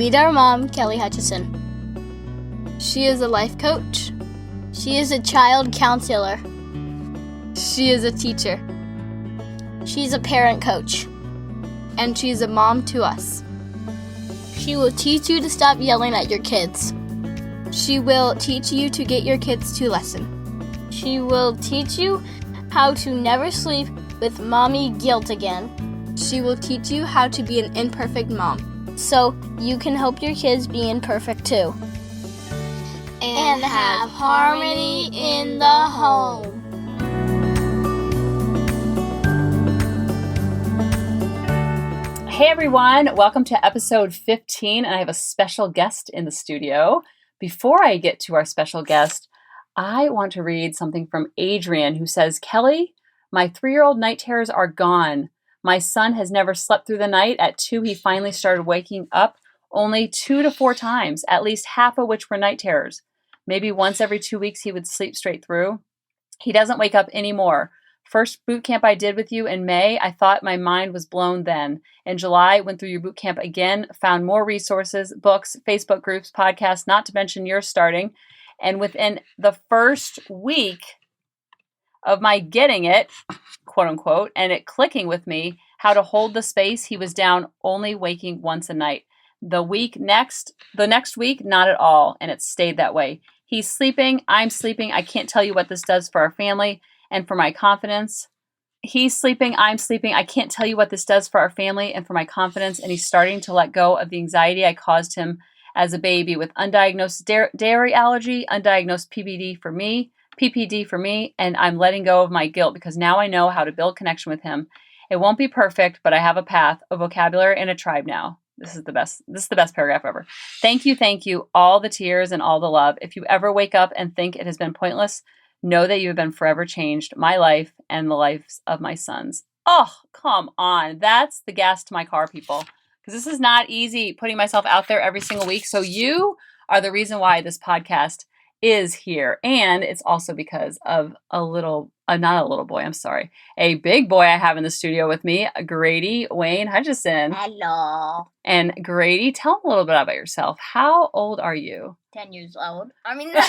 Meet our mom, Kelly Hutcheson. She is a life coach. She is a child counselor. She is a teacher. She's a parent coach. And she's a mom to us. She will teach you to stop yelling at your kids. She will teach you to get your kids to listen. She will teach you how to never sleep with mommy guilt again. She will teach you how to be an imperfect mom, so you can help your kids be imperfect too. And have harmony in the home. Hey everyone, welcome to episode 15, and I have a special guest in the studio. Before I get to our special guest, I want to read something from Adrian, who says, Kelly, my 3-year-old night terrors are gone. My son has never slept through the night. At 2, he finally started waking up only 2 to 4 times, at least half of which were night terrors. Maybe once every 2 weeks he would sleep straight through. He doesn't wake up anymore. First boot camp I did with you in May, I thought my mind was blown then. In July, went through your boot camp again, found more resources, books, Facebook groups, podcasts, not to mention yours starting. And within the first week of my getting it, quote unquote, and it clicking with me how to hold the space, he was down only waking once a night. The next week, not at all, and it stayed that way. He's sleeping, I'm sleeping. I can't tell you what this does for our family and for my confidence. He's sleeping, I'm sleeping. I can't tell you what this does for our family and for my confidence, and he's starting to let go of the anxiety I caused him as a baby with undiagnosed dairy allergy, undiagnosed PPD for me, and I'm letting go of my guilt because now I know how to build connection with him. It won't be perfect, but I have a path, a vocabulary, and a tribe now. This is the best paragraph ever. Thank you, all the tears and all the love. If you ever wake up and think it has been pointless, know that you have been forever changed, my life and the lives of my sons. Oh, come on. That's the gas to my car, people. Because this is not easy putting myself out there every single week. So you are the reason why this podcast is here. And it's also because of a big boy I have in the studio with me, Grady Wayne Hutcheson. Hello. And Grady, tell them a little bit about yourself. How old are you? 10 years old. I mean, that's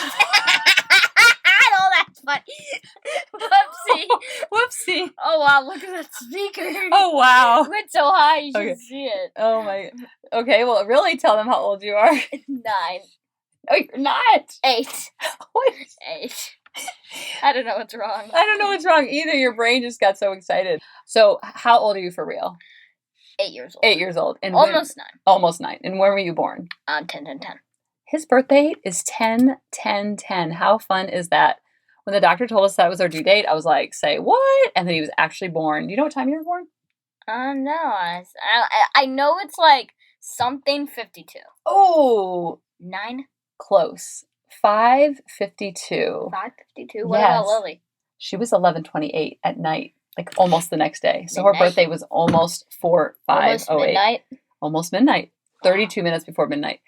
funny. Whoopsie. Oh, wow, look at that speaker. Oh, wow. Went so high, you should see it. Oh, my. Okay, well, really tell them how old you are. 9. Oh, you're not. 8. What? 8. I don't know what's wrong. I don't know what's wrong either. Your brain just got so excited. So, how old are you for real? 8 years old. 8 years old. And almost 9. Almost 9. And when were you born? 10-10-10. His birthday is 10-10-10. How fun is that? When the doctor told us that was our due date, I was like, say what? And then he was actually born. Do you know what time you were born? No. I know it's like something 52. Oh. 9? Close. 5:52. 5:52? What about Lily? She was 11:28 at night, like almost the next day. So midnight? Her birthday was almost 5:08. Almost midnight? Almost midnight. 32 minutes before midnight.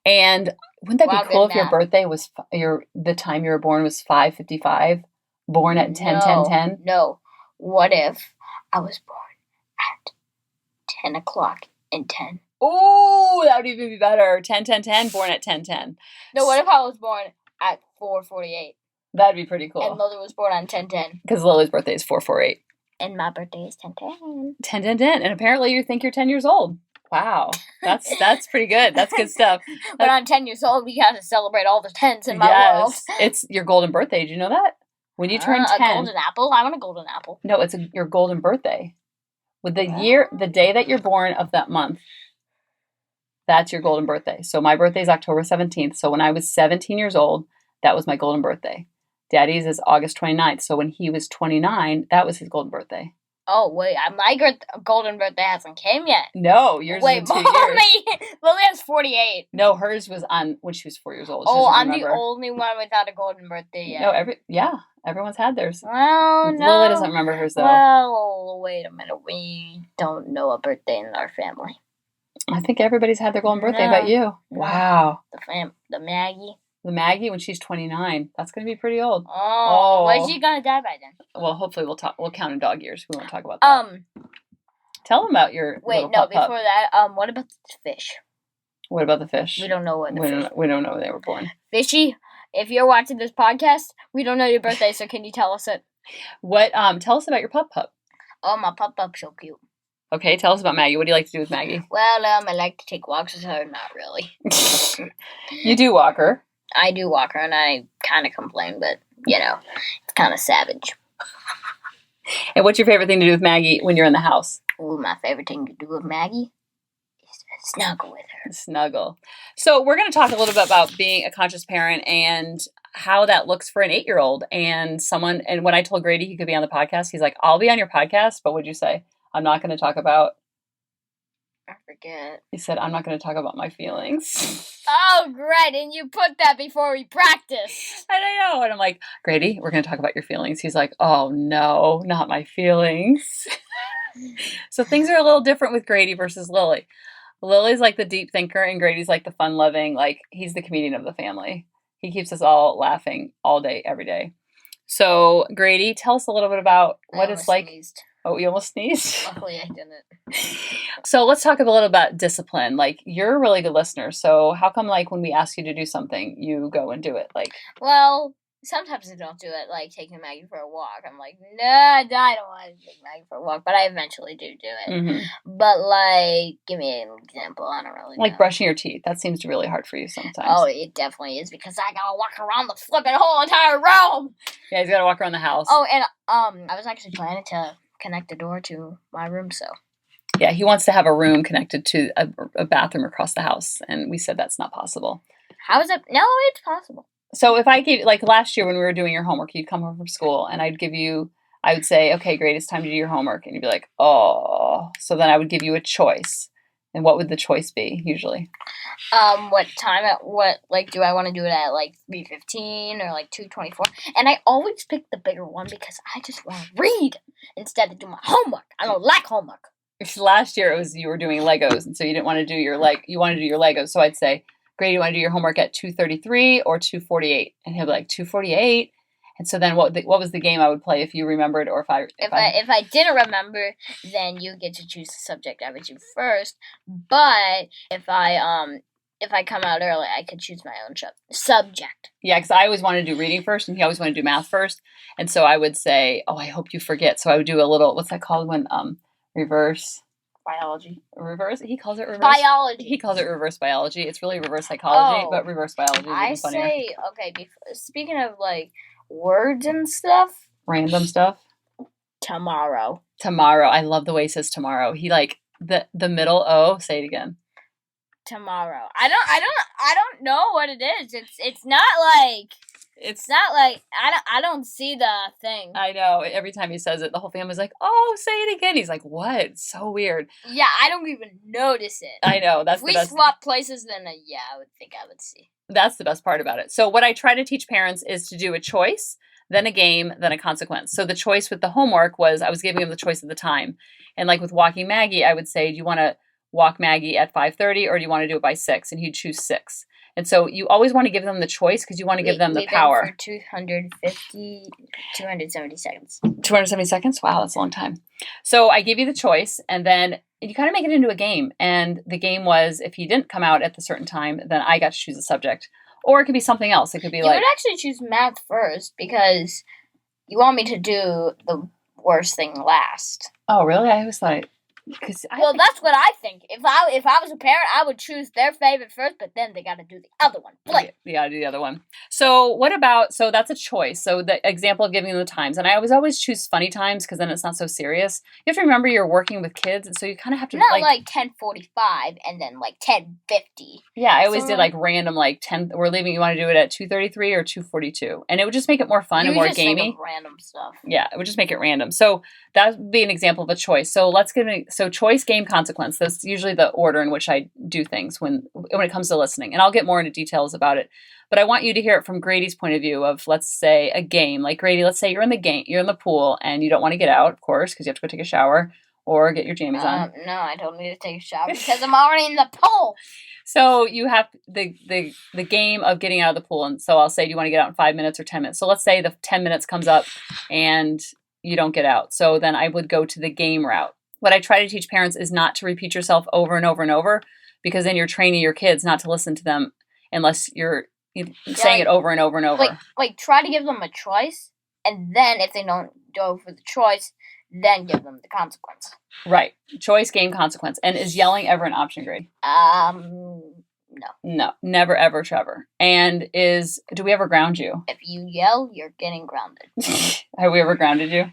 And wouldn't that be cool if your birthday was the time you were born was 5:55? Born at 10:10:10? No. What if I was born at 10 o'clock and 10? Oh, that would even be better. 10:10:10, born at 10:10. No, what if I was born at 4:48? That'd be pretty cool. And Lily was born on 10:10. Because Lily's birthday is 4:48. And my birthday is 10:10. 10:10:10. And apparently you think you're 10 years old. Wow. That's pretty good. That's good stuff. When I'm 10 years old, we got to celebrate all the 10s in my world. It's your golden birthday. Did you know that? When you turn 10. A golden apple? I want a golden apple. No, it's your golden birthday. With the day that you're born of that month. That's your golden birthday. So my birthday is October 17th. So when I was 17 years old, that was my golden birthday. Daddy's is August 29th. So when he was 29, that was his golden birthday. Oh, wait. My golden birthday hasn't came yet. No, yours is in 2 years. Lily has 48. No, hers was on when she was 4 years old. Oh, I'm the only one without a golden birthday yet. No, everyone's had theirs. Well, no. Lily doesn't remember hers, though. Well, wait a minute. We don't know a birthday in our family. I think everybody's had their golden birthday but you. Wow. The Maggie. The Maggie when she's 29. That's going to be pretty old. Oh. When's she going to die by then? Well, hopefully we'll count in dog years. We won't talk about that. Tell them about your before that, what about the fish? What about the fish? We don't know when we don't know when they were born. Fishy, if you're watching this podcast, we don't know your birthday, so can you tell us it? Tell us about your pup. Oh, my pup's so cute. Okay, tell us about Maggie. What do you like to do with Maggie? Well, I like to take walks with her. Not really. You do walk her. I do walk her, and I kind of complain, but, it's kind of savage. And what's your favorite thing to do with Maggie when you're in the house? Ooh, my favorite thing to do with Maggie is to snuggle with her. Snuggle. So we're going to talk a little bit about being a conscious parent and how that looks for an 8-year-old. And when I told Grady he could be on the podcast, he's like, I'll be on your podcast, but what'd you say? I'm not going to talk about... I forget. He said, I'm not going to talk about my feelings. Oh, great. And you put that before we practice. And I know. And I'm like, Grady, we're going to talk about your feelings. He's like, oh, no, not my feelings. So things are a little different with Grady versus Lily. Lily's like the deep thinker and Grady's like the fun-loving, like he's the comedian of the family. He keeps us all laughing all day, every day. So Grady, tell us a little bit about what it's like. Sneezed. Oh, you almost sneezed? Luckily I didn't. So let's talk a little about discipline. Like, you're a really good listener. So how come, like, when we ask you to do something, you go and do it? Like, well, sometimes I don't do it, like taking Maggie for a walk. I'm like, no, I don't want to take Maggie for a walk, but I eventually do it. mm-hmm. But, like, give me an example. I don't really know. Like brushing your teeth. That seems really hard for you sometimes. Oh, it definitely is because I gotta walk around the flipping whole entire room. Yeah, he's got to walk around the house. Oh, and I was actually planning to connect the door to my room, so. Yeah, he wants to have a room connected to a bathroom across the house, and we said that's not possible. How is it? No, it's possible. So if I gave, like last year when we were doing your homework, you'd come home from school, and I would say, okay, great, it's time to do your homework, and you'd be like, oh. So then I would give you a choice, and what would the choice be usually? What time do I want to do it at, like 3:15 or like 2:24? And I always pick the bigger one because I just want to read instead of do my homework. I don't like homework. Last year it was you were doing Legos, and so you didn't want to do you wanted to do your Legos. So I'd say, Grady, you want to do your homework at 2:33 or 2:48? And he'll be like 2:48. And so then what was the game I would play if you remembered, or if I didn't remember, then you get to choose the subject I would do first. But if I come out early, I could choose my own subject. Yeah, because I always wanted to do reading first, and he always wanted to do math first. And so I would say, oh, I hope you forget. So I would do a little, what's that called when reverse biology. Reverse. He calls it reverse biology. He calls it reverse biology. It's really reverse psychology, but reverse biology is I even funnier. say okay. Speaking of like words and stuff, random stuff. Tomorrow. I love the way he says tomorrow. He like the middle O. Say it again. Tomorrow. I don't know what it is. It's not like I don't see the thing. I know. Every time he says it, the whole family's like, "Oh, say it again." He's like, "What?" It's so weird. Yeah, I don't even notice it. I know. That's if we swap places, then I would think I would see. That's the best part about it. So what I try to teach parents is to do a choice, then a game, then a consequence. So the choice with the homework was I was giving them the choice of the time. And like with walking Maggie, I would say, do you want to walk Maggie at 5:30 or do you want to do it by 6? And he'd choose 6. And so you always want to give them the choice because you want to give them the power. For 270 seconds. 270 seconds? Wow, that's a long time. So I gave you the choice, and then you kind of make it into a game. And the game was if he didn't come out at the certain time, then I got to choose a subject. Or it could be something else. It could be you would actually choose math first because you want me to do the worst thing last. Oh, really? I always thought that's what I think. If I was a parent, I would choose their favorite first, but then they got to do the other one. They got to do the other one. So so that's a choice. So the example of giving them the times, and I always choose funny times because then it's not so serious. You have to remember you're working with kids, and so you kind of have to not like 10:45 and then like 10:50. Yeah, I always did like random 10. We're leaving. You want to do it at 2:33 or 2:42, and it would just make it more fun and more gamey. Think of random stuff. Yeah, it would just make it random. So that would be an example of a choice. So let's give it. So choice, game, consequence. That's usually the order in which I do things when it comes to listening. And I'll get more into details about it. But I want you to hear it from Grady's point of view of, let's say, a game. Like, Grady, let's say you're in the game, you're in the pool, and you don't want to get out, of course, because you have to go take a shower or get your jammies on. No, I don't need to take a shower because I'm already in the pool. So you have the game of getting out of the pool. And so I'll say, do you want to get out in 5 minutes or 10 minutes? So let's say the 10 minutes comes up and you don't get out. So then I would go to the game route. What I try to teach parents is not to repeat yourself over and over and over, because then you're training your kids not to listen to them unless you're saying it over and over and over. Like try to give them a choice, and then if they don't go for the choice, then give them the consequence. Right. Choice, game, consequence. And is yelling ever an option, Grady? No. No. Never, ever, Trevor. And do we ever ground you? If you yell, you're getting grounded. Have we ever grounded you?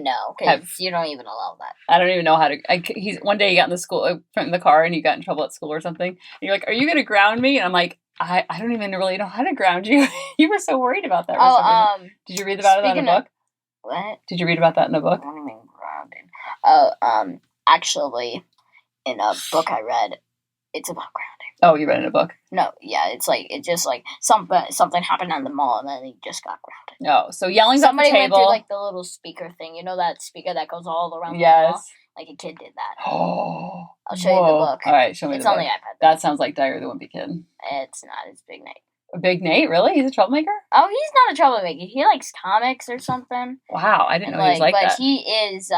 No, because you don't even allow that. I don't even know how to. One day he got in the car and he got in trouble at school or something. And you're like, "Are you going to ground me?" And I'm like, I don't even really know how to ground you. You were so worried about that. Did you read about that in a book? What? Did you read about that in a book? I don't even grounding. Actually, in a book I read, it's about grounding. Oh, you read in a book? No, yeah, it's just like something happened on the mall and then he just got grounded. No, so yelling's off the table. Somebody went through like the little speaker thing. You know that speaker that goes all around the mall? Like a kid did that. Oh. I'll show you the book. All right, show me the book. It's on the iPad. That sounds like Diary of the Wimpy Kid. It's not. It's Big Nate. Big Nate? Really? He's a troublemaker? Oh, he's not a troublemaker. He likes comics or something. Wow, I didn't know he was like that. But he is,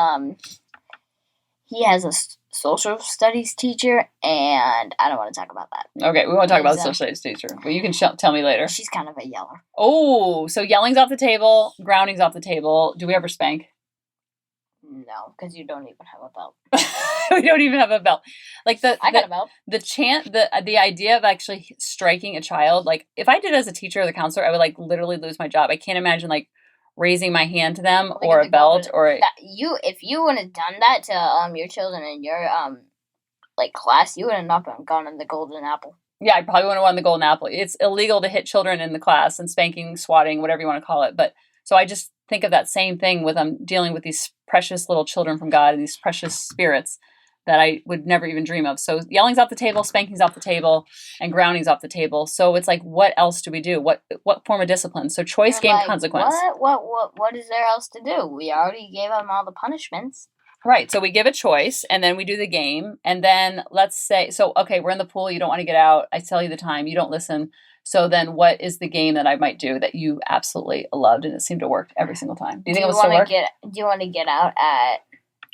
he has a social studies teacher, and I don't want to talk about that. Okay, we won't talk about the social studies teacher, but you can tell me later. She's kind of a yeller. Oh, so yelling's off the table, grounding's off the table. Do we ever spank? No, because you don't even have a belt. We don't even have a belt. Like I got a belt. The idea of actually striking a child, like if I did it as a teacher or the counselor, I would like literally lose my job. I can't imagine like raising my hand to them or a belt or if you would have done that to your children in your like class, you would have not gone in the golden apple. Yeah, I probably wouldn't have won the golden apple. It's illegal to hit children in the class, and spanking, swatting, whatever you want to call it. But so I just think of that same thing with dealing with these precious little children from God and these precious spirits that I would never even dream of. So yelling's off the table, spanking's off the table, and grounding's off the table. So it's like, what else do we do? What form of discipline? So choice, game, consequence. What is there else to do? We already gave them all the punishments. Right. So we give a choice, and then we do the game, and then let's say, okay, we're in the pool, you don't want to get out. I tell you the time, you don't listen. So then what is the game that I might do that you absolutely loved and it seemed to work every single time? Do you think it will still work? Do you want to get out at...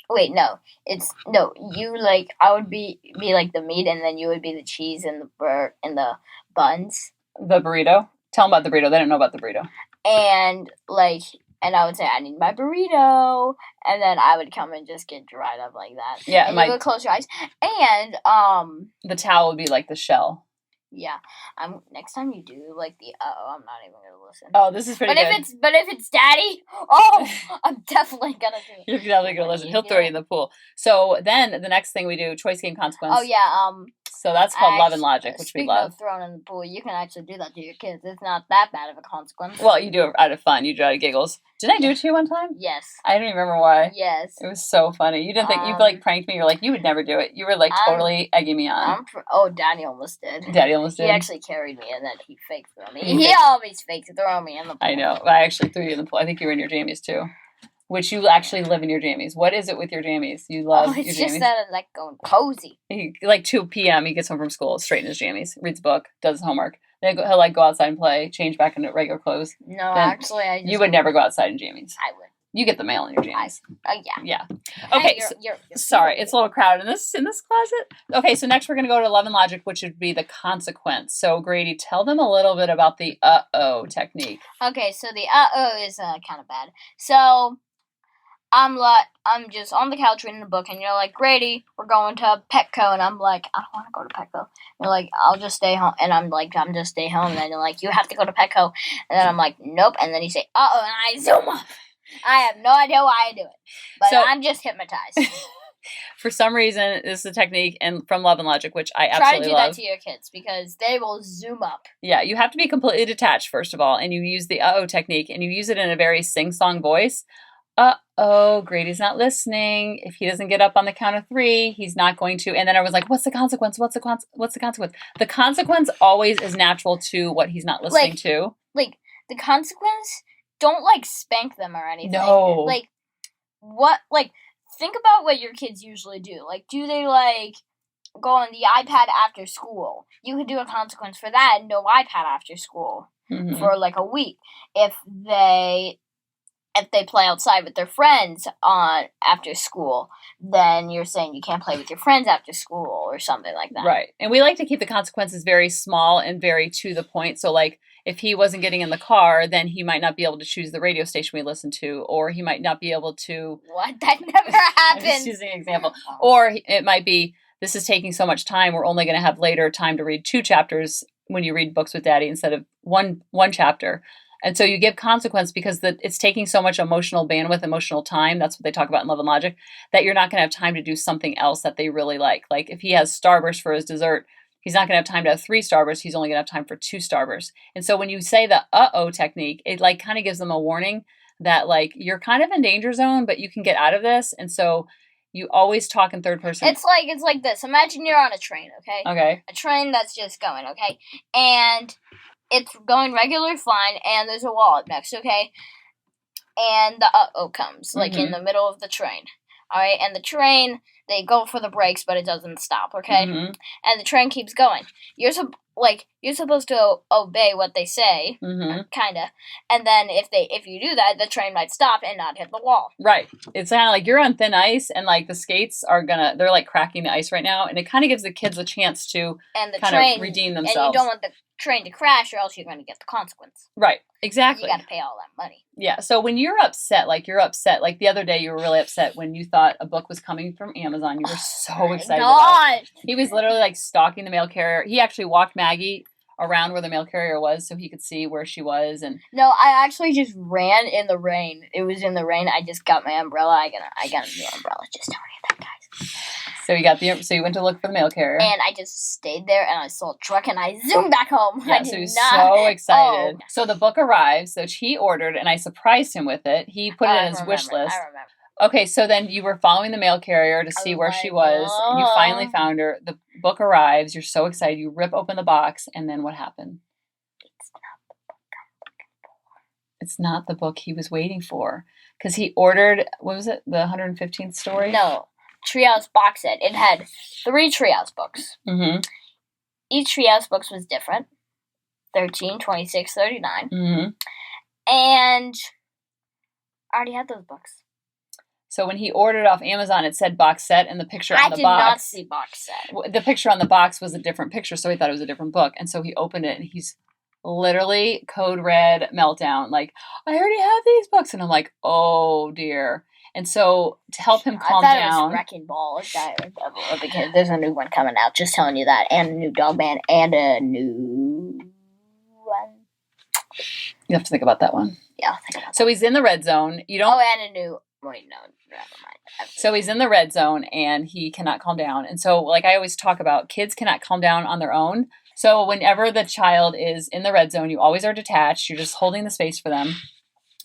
Wait, no. You like... I would be like the meat, and then you would be the cheese and the buns. The burrito? Tell them about the burrito. They don't know about the burrito. And I would say, I need my burrito. And then I would come and just get dried up like that. Yeah. And you would close your eyes. And, the towel would be like the shell. Yeah. Next time you do, like, I'm not even going to listen. Oh, this is pretty good. But if it's Daddy, I'm definitely going to do it. You're definitely going to listen. He'll throw you in the pool. So then the next thing we do, choice, game, consequence. Oh, yeah. So that's called love and logic, which we love. Speaking of thrown in the pool, you can actually do that to your kids. It's not that bad of a consequence. Well, you do it out of fun. You do it out of giggles. Did I do it to you one time? Yes. I don't even remember why. Yes. It was so funny. You didn't think you like pranked me. You're like, you would never do it. You were like totally egging me on. Daddy almost did. Daddy almost did. He actually carried me, and then he fake threw me. He always fakes throw me in the pool. I know. I actually threw you in the pool. I think you were in your jammies too. Which you actually live in your jammies. What is it with your jammies? You love your jammies? It's just that I like going cozy. Like 2 p.m. he gets home from school, straight in his jammies, reads a book, does his homework. Then he'll like go outside and play, change back into regular clothes. No, actually, you would never go outside in jammies. I would. You get the mail in your jammies. Yeah. Okay. You're sorry, it's a little crowded in this closet. Okay, so next we're going to go to love and logic, which would be the consequence. So Grady, tell them a little bit about the uh-oh technique. Okay, so the uh-oh is kind of bad. So I'm just on the couch reading a book, and you're like, Grady, we're going to Petco, and I'm like, I don't want to go to Petco. You're like, I'll just stay home, and I'm like, I'm just stay home, and then you're like, you have to go to Petco, and then I'm like, nope, and then you say, uh-oh, and I zoom up. I have no idea why I do it, but I'm just hypnotized. For some reason, this is a technique and from Love and Logic, which I absolutely love. Try to do that to your kids, because they will zoom up. Yeah, you have to be completely detached, first of all, and you use the uh-oh technique, and you use it in a very sing-song voice. Uh-oh, Grady's not listening. If he doesn't get up on the count of 3, he's not going to. And then I was like, what's the consequence? What's the consequence? The consequence always is natural to what he's not listening to. Like, the consequence, don't, like, spank them or anything. No. Like, think about what your kids usually do. Like, do they, like, go on the iPad after school? You could do a consequence for that, no iPad after school for, like, a week. If they if they play outside with their friends on after school, then you're saying you can't play with your friends after school or something like that. Right. And we like to keep the consequences very small and very to the point. So like if he wasn't getting in the car, then he might not be able to choose the radio station we listen to, or he might not be able to... What? That never happened. I'm just using an example. Or it might be, this is taking so much time, we're only going to have later time to read 2 chapters when you read books with Daddy instead of one chapter. And so you give consequence because it's taking so much emotional bandwidth, emotional time. That's what they talk about in Love and Logic, that you're not going to have time to do something else that they really like. Like if he has Starburst for his dessert, he's not going to have time to have 3 Starbursts. He's only going to have time for 2 Starbursts. And so when you say the uh-oh technique, it like kind of gives them a warning that like you're kind of in danger zone, but you can get out of this. And so you always talk in third person. It's like this. Imagine you're on a train, okay? Okay. A train that's just going, okay? And it's going regular fine, and there's a wall up next, okay? And the uh-oh comes, like, in the middle of the train, alright? And the train, they go for the brakes, but it doesn't stop, okay? And the train keeps going. You're supposed to obey what they say, kinda. And then if you do that, the train might stop and not hit the wall. Right. It's kind of like you're on thin ice, and like the skates they're like cracking the ice right now, and it kind of gives the kids a chance to kind of redeem themselves. And you don't want the train to crash, or else you're going to get the consequence. Right. Exactly. You got to pay all that money. Yeah. So when you're upset, like the other day, you were really upset when you thought a book was coming from Amazon. You were so excited about it. He was literally like stalking the mail carrier. He actually walked Maggie around where the mail carrier was so he could see where she was. And no, I actually just ran in the rain. It was in the rain. I just got my umbrella. I got a new umbrella. Just telling you that, guys. So you went to look for the mail carrier. And I just stayed there, and I saw a truck, and I zoomed back home. Yeah, so he was so excited. Oh. So the book arrives, which he ordered, and I surprised him with it. He put it in his wish list. I remember. Okay, so then you were following the mail carrier to see where she was, and you finally found her. The book arrives. You're so excited. You rip open the box, and then what happened? It's not the book he was waiting for. Because he ordered, what was it, the 115th story? No. Treehouse box set. It had 3 Treehouse books. Each Treehouse book was different. 13, 26, 39. And I already had those books. So when he ordered off Amazon, it said box set, and the picture on the box... I did not see box set. The picture on the box was a different picture, so he thought it was a different book. And so he opened it, and he's literally code red meltdown. Like, I already have these books. And I'm like, oh, dear. And so to help him calm down... I thought it was Wrecking Ball. Because there's a new one coming out, just telling you that. And a new Dog Man, and a new one. You have to think about that one. Yeah, I'll think about that. So he's in the red zone. You don't... Oh, and a new... Wait, no, never mind. So he's in the red zone, and he cannot calm down. And so, like I always talk about, kids cannot calm down on their own. So whenever the child is in the red zone, you always are detached. You're just holding the space for them.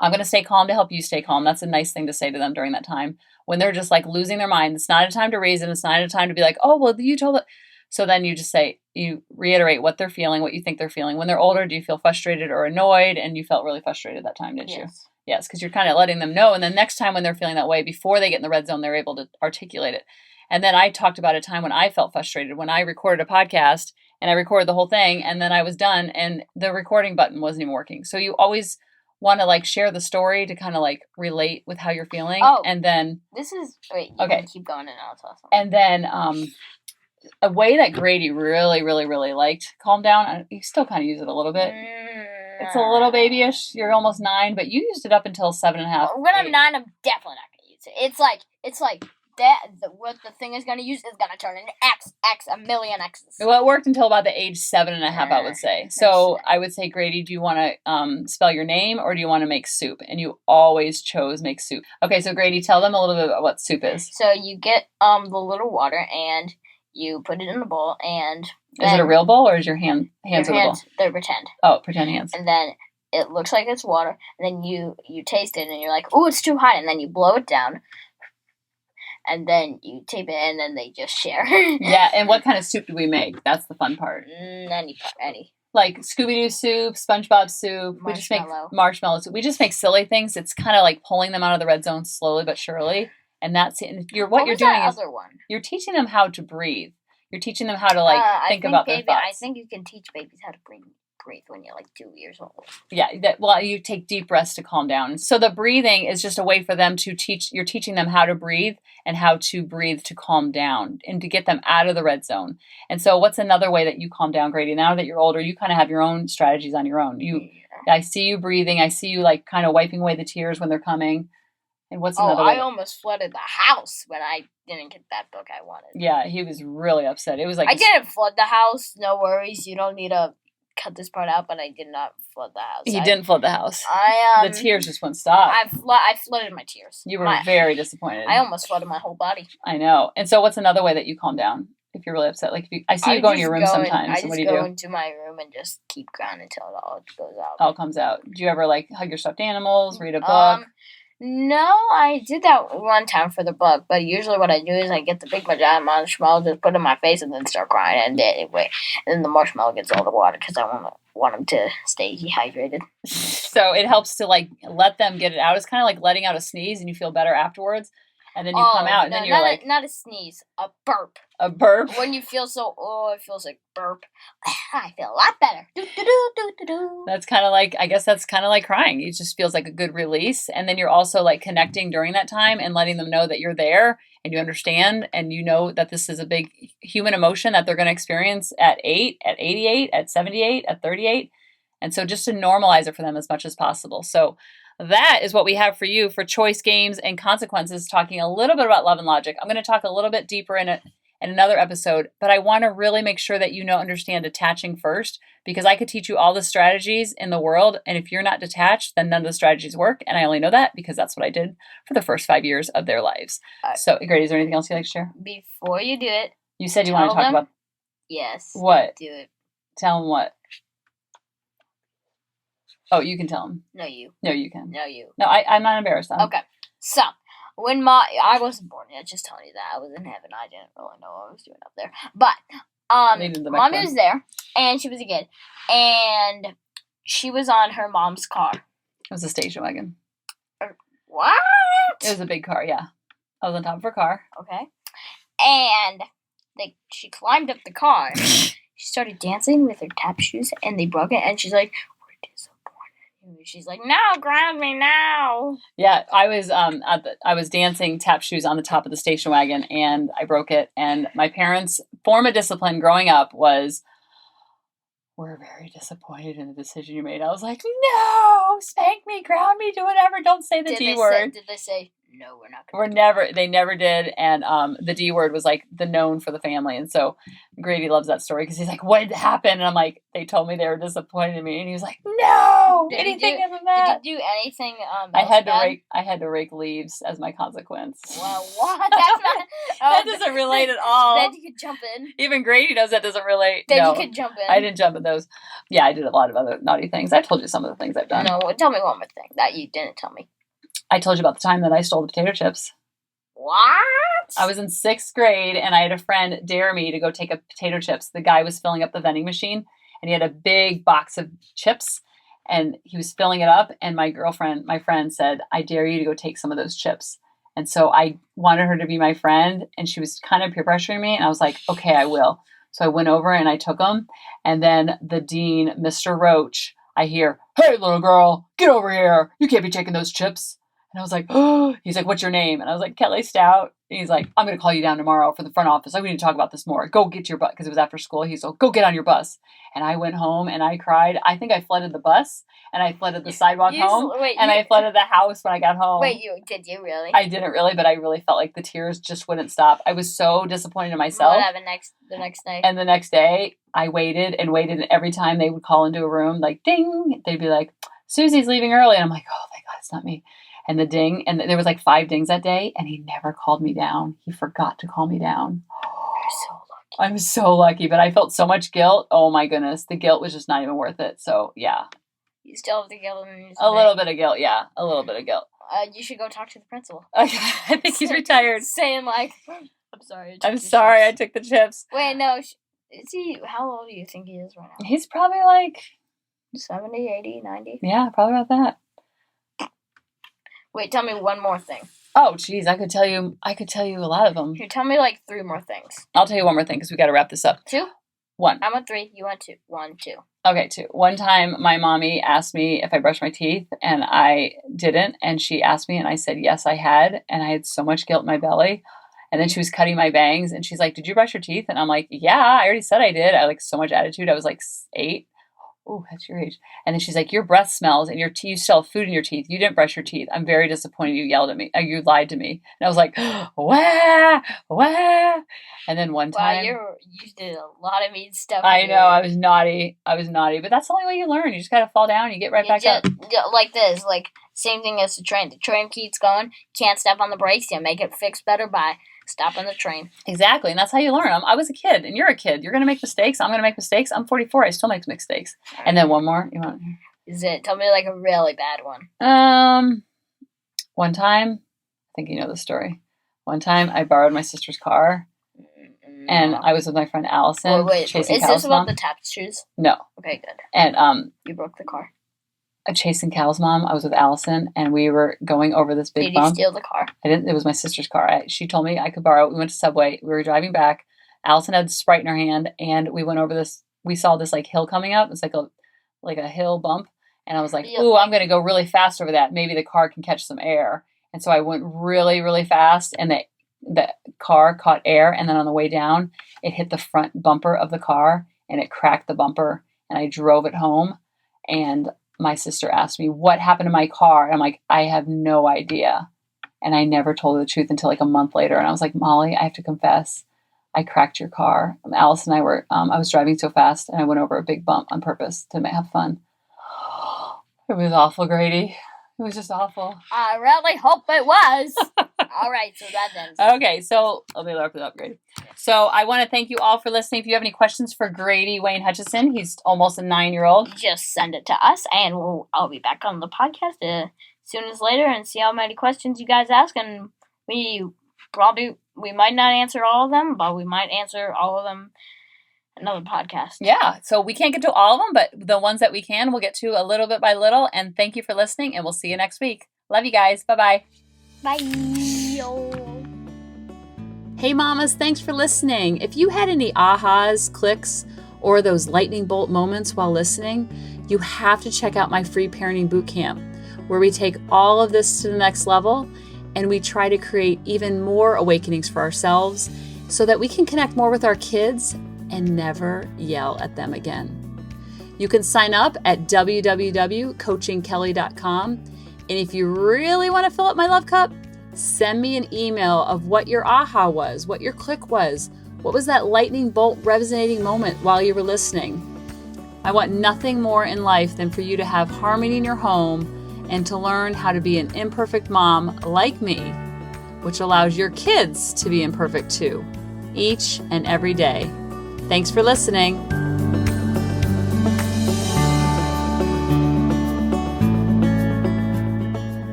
I'm going to stay calm to help you stay calm. That's a nice thing to say to them during that time. When they're just like losing their mind, it's not a time to reason. It's not a time to be like, oh, well, you told it. So then you just say, you reiterate what they're feeling, what you think they're feeling. When they're older, do you feel frustrated or annoyed? And you felt really frustrated that time, didn't you? Yes, because you're kind of letting them know. And then next time when they're feeling that way, before they get in the red zone, they're able to articulate it. And then I talked about a time when I felt frustrated, when I recorded a podcast and I recorded the whole thing, and then I was done and the recording button wasn't even working. So you always want to like share the story to kind of like relate with how you're feeling. Oh, and then okay, keep going and I'll tell something. And then a way that Grady really, really, really liked calm down. You still kind of use it a little bit. It's a little babyish. You're almost 9, but you used it up until 7.5. When I'm 9, I'm definitely not going to use it. It's like that. What the thing is going to use is going to turn into X, a million X's. Well, it worked until about the age 7.5, I would say. So I would say, Grady, do you want to spell your name or do you want to make soup? And you always chose make soup. Okay, so Grady, tell them a little bit about what soup is. So you get the little water and you put it in a bowl, and is it a real bowl or is your hands in the bowl? They're pretend. Oh, pretend hands. And then it looks like it's water, and then you taste it, and you're like, "Ooh, it's too hot," and then you blow it down, and then you tape it, and then they just share. Yeah, and what kind of soup do we make? That's the fun part. Any. Like Scooby-Doo soup, SpongeBob soup. We just make marshmallow soup. We just make silly things. It's kind of like pulling them out of the red zone slowly but surely. And that's it. And you're doing is you're teaching them how to breathe. You're teaching them how to think about their thoughts. I think you can teach babies how to breathe breathe when you're like 2 years old. Yeah, you take deep breaths to calm down. So the breathing is just a way for them to you're teaching them how to breathe and how to breathe to calm down and to get them out of the red zone. And so what's another way that you calm down, Grady? Now that you're older, you kind of have your own strategies on your own. I see you breathing. I see you like kind of wiping away the tears when they're coming. And what's another way? I almost flooded the house when I didn't get that book I wanted. Yeah, he was really upset. It was like... I didn't flood the house. No worries. You don't need to cut this part out, but I did not flood the house. He didn't flood the house. The tears just wouldn't stop. I flooded my tears. You were very disappointed. I almost flooded my whole body. I know. And so what's another way that you calm down if you're really upset? Like, I see you go in your room sometimes. I just go into my room and just keep crying until it all goes out. All comes out. Do you ever, like, hug your stuffed animals, read a book? No, I did that one time for the book, but usually what I do is I get the big marshmallow, just put it in my face, and then start crying. And then the marshmallow gets all the water because I want them to stay dehydrated. So it helps to like let them get it out. It's kind of like letting out a sneeze, and you feel better afterwards. And then you come out, and then you're like... not a sneeze, a burp. A burp? When you feel it feels like burp. I feel a lot better. That's kind of like, I guess that's kind of like crying. It just feels like a good release. And then you're also like connecting during that time and letting them know that you're there and you understand and you know that this is a big human emotion that they're going to experience at 8, at 88, at 78, at 38. And so just to normalize it for them as much as possible. So that is what we have for you for choice games and consequences, talking a little bit about love and logic. I'm going to talk a little bit deeper in it in another episode, but I want to really make sure that you understand detaching first, because I could teach you all the strategies in the world, and if you're not detached, then none of the strategies work, and I only know that because that's what I did for the first 5 years of their lives. So, Grady, is there anything else you'd like to share? Before you do it, you said you want to talk about... Yes. What? Do it. Tell them what? Oh, you can tell them. No, you. No, you can. No, you. No, I'm not embarrassed. Okay. So, when I wasn't born yet, just telling you that. I was in heaven. I didn't really know what I was doing up there. But, Mommy was there, and she was a kid, and she was on her mom's car. It was a station wagon. What? It was a big car, yeah. I was on top of her car. Okay. And she climbed up the car. She started dancing with her tap shoes, and they broke it, and she's like, we're disappointed. She's like, no, ground me now. Yeah, I was dancing tap shoes on the top of the station wagon, and I broke it. And my parents' form of discipline growing up was, we're very disappointed in the decision you made. I was like, no, spank me, ground me, do whatever. Don't say the D word. Did they say, no, we're not going to They never did. And the D word was like the known for the family. And so Grady loves that story because he's like, what did happen? And I'm like, they told me they were disappointed in me. And he was like, no, anything other than that. Did you do anything I had to rake leaves as my consequence. Well, what? That's not... that doesn't relate at all. Then you could jump in. Even Grady knows that doesn't relate. Then you could jump in. I didn't jump in those. Yeah, I did a lot of other naughty things. I told you some of the things I've done. No, tell me one more thing that you didn't tell me. I told you about the time that I stole the potato chips. What? I was in 6th grade, and I had a friend dare me to go take a potato chips. The guy was filling up the vending machine, and he had a big box of chips, and he was filling it up, and my friend said, I dare you to go take some of those chips. And so I wanted her to be my friend, and she was kind of peer pressuring me, and I was like, okay, I will. So I went over, and I took them, and then the dean, Mr. Roach, I hear, hey, little girl, get over here. You can't be taking those chips. And I was like, oh, he's like, what's your name? And I was like, Kelly Stout. And he's like, I'm going to call you down tomorrow for the front office. We need to talk about this more. Go get your bus. Because it was after school. He's like, go get on your bus. And I went home and I cried. I think I flooded the bus and I flooded the sidewalk home. I flooded the house when I got home. Did you really? I didn't really, but I really felt like the tears just wouldn't stop. I was so disappointed in myself. What happened the next day? And the next day, I waited and waited. And every time they would call into a room, like, ding, they'd be like, Susie's leaving early. And I'm like, oh, thank God, it's not me. And the ding, and there was like 5 dings that day, and he never called me down. He forgot to call me down. You're so lucky. I'm so lucky, but I felt so much guilt. Oh my goodness, the guilt was just not even worth it. So yeah. You still have the guilt? A little bit of guilt, yeah. A little bit of guilt. You should go talk to the principal. I think he's retired. Saying like, I'm sorry. I took the chips. Wait, no. Is he, how old do you think he is right now? He's probably like 70, 80, 90. Yeah, probably about that. Wait, tell me one more thing. Oh, geez, I could tell you a lot of them. Here, tell me like 3 more things. I'll tell you one more thing because we got to wrap this up. 2? 1. I went 3. You went 2. 1, 2. Okay, 2. One time my mommy asked me if I brushed my teeth and I didn't. And she asked me and I said, yes, I had. And I had so much guilt in my belly. And then she was cutting my bangs and she's like, did you brush your teeth? And I'm like, yeah, I already said I did. I like so much attitude. I was like 8. Oh, that's your age. And then she's like, your breath smells and your teeth, you still have food in your teeth. You didn't brush your teeth. I'm very disappointed you yelled at me. You lied to me. And I was like, wah, wah. And then one time. Wow, you did a lot of mean stuff. I know, I was naughty. But that's the only way you learn. You just got to fall down and you get right back up. Like this, like same thing as the train. The train keeps going. Can't step on the brakes. You make it fix better by stopping the train. Exactly, and that's how you learn. I was a kid, and you're a kid. You're going to make mistakes. I'm going to make mistakes. I'm 44. I still make mistakes. And then one more. You want? Tell me like a really bad one. One time, I think you know the story. One time, I borrowed my sister's car, and I was with my friend Allison. Chasing is this about the tap shoes? No. Okay, good. And you broke the car. Chasing Cal's mom. I was with Allison, and we were going over this big bump. Did you steal the car? I didn't. It was my sister's car. She told me I could borrow it. We went to Subway. We were driving back. Allison had Sprite in her hand, and we went over this. We saw this like hill coming up. It's like a hill bump, and I was like, "Ooh, I'm going to go really fast over that. Maybe the car can catch some air." And so I went really, really fast, and the car caught air. And then on the way down, it hit the front bumper of the car, and it cracked the bumper. And I drove it home, and my sister asked me, what happened to my car? And I'm like, I have no idea. And I never told her the truth until like a month later. And I was like, Molly, I have to confess, I cracked your car. Alice and I were, I was driving so fast and I went over a big bump on purpose to have fun. It was awful, Grady. It was just awful. I really hope it was. All right, so that ends. Okay, so let me wrap it up, Grady. So I want to thank you all for listening. If you have any questions for Grady Wayne Hutcheson, he's almost a 9-year-old. Just send it to us, and I'll be back on the podcast as soon as later and see how many questions you guys ask. And we might not answer all of them, but we might answer all of them another podcast. Yeah, so we can't get to all of them, but the ones that we can, we'll get to a little bit by little. And thank you for listening, and we'll see you next week. Love you guys. Bye-bye. Bye. Hey, mamas, thanks for listening. If you had any ahas, clicks, or those lightning bolt moments while listening, you have to check out my free parenting bootcamp, where we take all of this to the next level and we try to create even more awakenings for ourselves so that we can connect more with our kids and never yell at them again. You can sign up at www.coachingkelly.com. And if you really want to fill up my love cup, send me an email of what your aha was, what your click was, what was that lightning bolt resonating moment while you were listening. I want nothing more in life than for you to have harmony in your home and to learn how to be an imperfect mom like me, which allows your kids to be imperfect too, each and every day. Thanks for listening.